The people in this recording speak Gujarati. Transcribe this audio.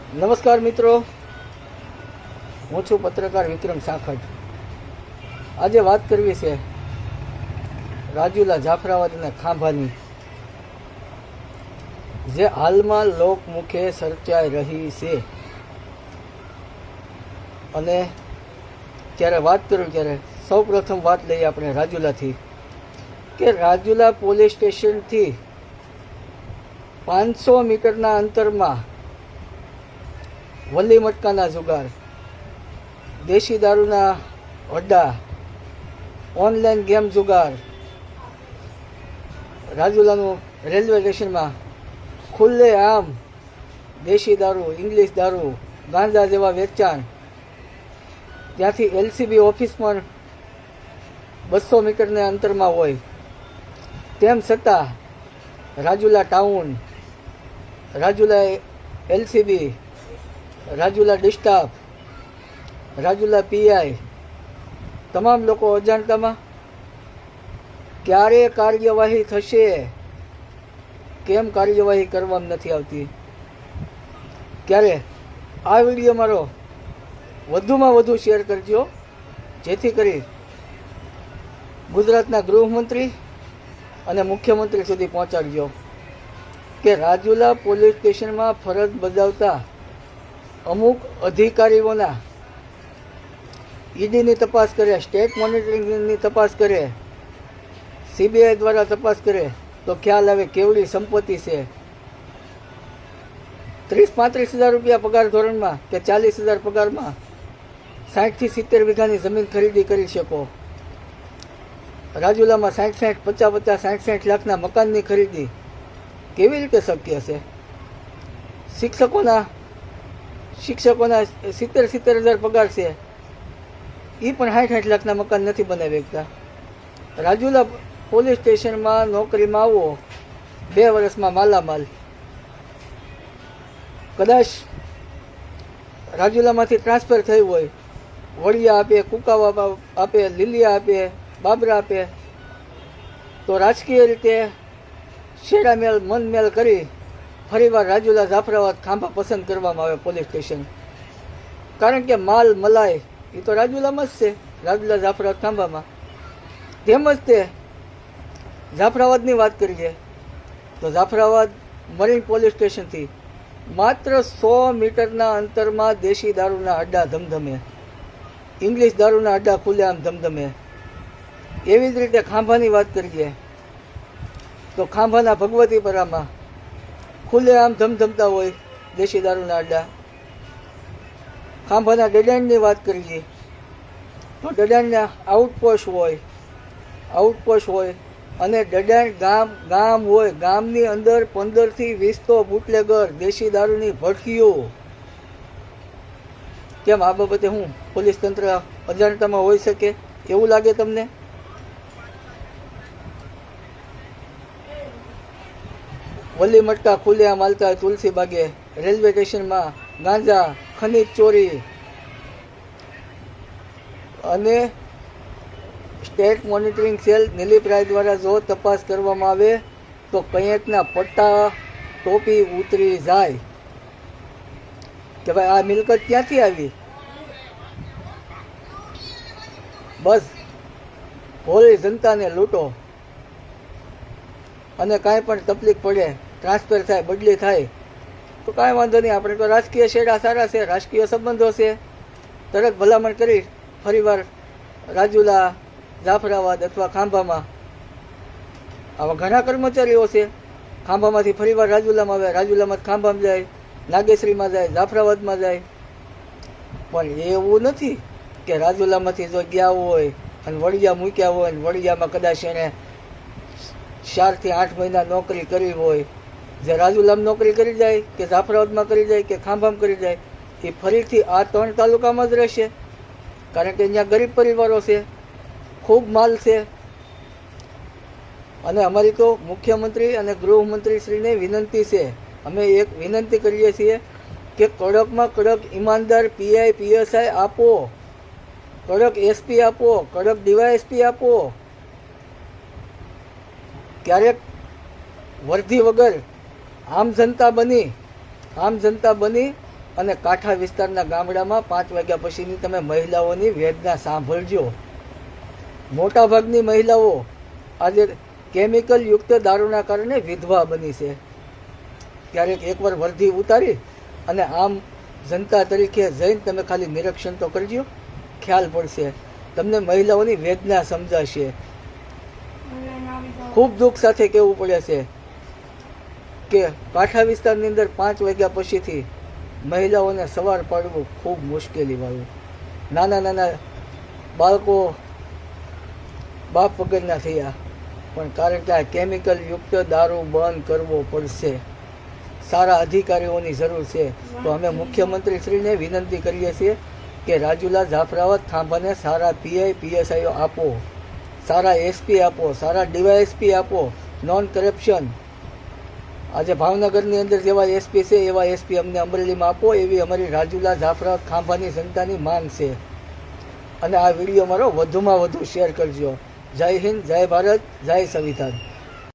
નમસ્કાર મિત્રો, હું છું પત્રકાર વિક્રમ સાખટ। આજે વાત કરવી છે રાજુલા, જાફરાબાદ અને ખાંભાની, જે હાલમાં લોકમુખે સર્જાઈ રહી છે। અને ત્યારે વાત કરું ત્યારે સૌ પ્રથમ વાત લઈએ આપણે રાજુલાથી, કે રાજુલા પોલીસ સ્ટેશનથી 500 મીટરના અંતરમાં વલ્લી મટકાના જુગાર, દેશી દારૂના અડ્ડા, ઓનલાઈન ગેમ જુગાર, રાજુલાનું રેલવે સ્ટેશનમાં ખુલ્લે આમ દેશી દારૂ, ઇંગ્લિશ દારૂ, ગાંજા જેવા વેચાણ, ત્યાંથી એલસીબી ઓફિસ પણ 200 મીટરના અંતરમાં હોય, તેમ છતાં Rajula town, Rajula LCB, Rajula D staff, Rajula PI, તમામ લોકો અજાણતામાં ક્યારે કાર્યવાહી થશે, કેમ કાર્યવાહી કરવામાં નથી આવતી? ક્યારે આ વિડીયો મારો વધુમાં વધુ શેર કરજો, જેથી કરી ગુજરાતના ગૃહમંત્રી અને મુખ્યમંત્રી સુધી પહોંચાડજો કે રાજુલા પોલીસ સ્ટેશનમાં ફરજ બજાવતા અમુક અધિકારીઓના ઈડીની તપાસ કરે, સ્ટેટ મોનિટરિંગની તપાસ કરે, સીબીઆઈ દ્વારા તપાસ કરે તો ખ્યાલ આવે કેવડી સંપત્તિ છે। 30-35 હજાર રૂપિયા પગાર ધોરણમાં કે 40 હજાર પગારમાં 60 થી 70 વીઘાની જમીન ખરીદી કરી શકો। રાજુલામાં 60-50, 60 લાખના મકાનની ખરીદી કેવી રીતે શક્ય છે? શિક્ષકોના 70 હજાર પગાર છે, એ પણ 60 લાખના મકાન નથી બનાવી શકતા। રાજુલા પોલીસ સ્ટેશનમાં નોકરીમાં આવો, 2 વર્ષમાં માલામાલ। કદાચ રાજુલામાંથી ટ્રાન્સફર થયું હોય, વડિયા આપે, કુકાવા આપે, લીલિયા આપે, બાબરા આપે, તો રાજકીય રીતે શેડામેલ, મનમેલ કરી ફરીવાર રાજુલા, જાફરાબાદ, ખાંભા પસંદ કરવામાં આવે પોલીસ સ્ટેશન। કારણ કે માલ મલાઈ એ તો રાજુલામાં જ છે, રાજુલા, જાફરાબાદ, ખાંભામાં। તેમજ તે જાફરાબાદની વાત કરીએ તો જાફરાબાદ મરીન પોલીસ સ્ટેશનથી માત્ર 100 મીટરના અંતરમાં દેશી દારૂના અડ્ડા ધમધમે, ઇંગ્લિશ દારૂના અડ્ડા ખુલ્લેઆમ ધમધમે। એવી જ રીતે ખાંભાની વાત કરીએ તો ખાંભાના ભગવતીપરામાં ખુલ્લેઆમ ધમધમતા હોય દેશી દારૂના અડ્ડા। ખાંભાના ડેડાણની વાત કરીએ તો ડેડાણના આઉટપોસ્ટ હોય અને ડેડાણ ગામ હોય, ગામની અંદર 15 થી 20 તો બુટલેગર, દેશી દારૂની ભઠ્ઠીઓ। કેમ આ બાબતે હું પોલીસ તંત્ર અજાણતામાં હોઈ શકે એવું લાગે તમને? વલ્લી મટકા ખુલ્લેઆમ હાલતા તુલસી બાગે, રેલવે સ્ટેશનમાં ગાંજા, ખનીજ ચોરી, અને સ્ટેટ મોનિટરિંગ સેલ નિલીપ રાય દ્વારા જો તપાસ કરવામાં આવે તો કંઈકના પટ્ટા ટોપી ઉતરી જાય કે ભાઈ આ મિલકત ક્યાંથી આવી। બસ ભોળી જનતાને લૂંટો, અને કાંઈ પણ તકલીફ પડે, ટ્રાન્સફર થાય, બદલી થાય તો કાંઈ વાંધો નહીં, આપણે તો રાજકીય શેડા સારા છે, રાજકીય સંબંધો છે, તરત ભલામણ કરી ફરીવાર રાજુલા, જાફરાબાદ અથવા ખાંભામાં આવા ઘણા કર્મચારીઓ છે। ખાંભામાંથી ફરીવાર રાજુલામાં આવે, રાજુલામાં ખાંભામાં જાય, નાગેશ્રીમાં જાય, જાફરાબાદમાં જાય। પણ એવું નથી કે રાજુલામાંથી જો ગયા હોય અને વડિયા મૂક્યા હોય અને વડિયામાં કદાચ એને 4 થી 8 મહિના નોકરી કરી હોય, જે રાજુલામાં નોકરી કરી જાય કે જાફરાબાદમાં કરી જાય કે ખાંભામાં કરી જાય, એ ફરીથી આ 3 તાલુકામાં જ રહેશે। કારણ કે અહીંયા ગરીબ પરિવારો છે, ખૂબ માલ છે। અને અમારી તો મુખ્યમંત્રી અને ગૃહમંત્રીશ્રીને વિનંતી છે, અમે એક વિનંતી કરીએ છીએ કે કડકમાં કડક ઈમાનદાર પીઆઈ, પીએસઆઈ આપો, કડક એસપી આપો, કડક ડીવાયએસપી આપો। ક્યારેક વર્ધી વગર આમ જનતા બની અને કાંઠા વિસ્તારના ગામડામાં 5 વાગ્યા પછીની તમે મહિલાઓની વેદના સાંભળજો. મોટાભાગની મહિલાઓ આજે કેમિકલ યુક્ત દારૂના કારણે વિધવા બની છે. ક્યારેક એકવાર વર્ધી ઉતારી અને આમ જનતા તરીકે જઈને તમે ખાલી નિરીક્ષણ તો કરજો, ખ્યાલ પડશે તમને, મહિલાઓની વેદના સમજાશે. ખૂબ દુઃખ સાથે કહેવું પડે છે કે કાંઠા વિસ્તારની અંદર 5 વાગ્યા પછીથી મહિલાઓને સવાર પાડવું ખૂબ મુશ્કેલીવાળું. નાના નાના બાળકો બાપ વગરના થયા, પણ કારણ કે આ કેમિકલ યુક્ત દારૂ બંધ કરવો પડશે. સારા અધિકારીઓની જરૂર છે. તો અમે મુખ્યમંત્રીશ્રીને વિનંતી કરીએ છીએ કે રાજુલા, જાફરાબાદ, ખાંભાને સારા પીઆઈ પીએસઆઈઓ આપો, સારા એસપી આપો, સારા ડીવાયએસપી આપો, નોન કરપ્શન. આજે ભાવનગરની અંદર જેવા એસપી છે એવા એસપી અમને અમરેલીમાં આપો, એવી અમારી રાજુલા, જાફરાબાદ, ખાંભાની જનતાની માંગ છે. અને આ વિડીયો મારો વધુમાં વધુ શેર કરજો. જય હિન્દ, જય ભારત, જય સંવિધાન.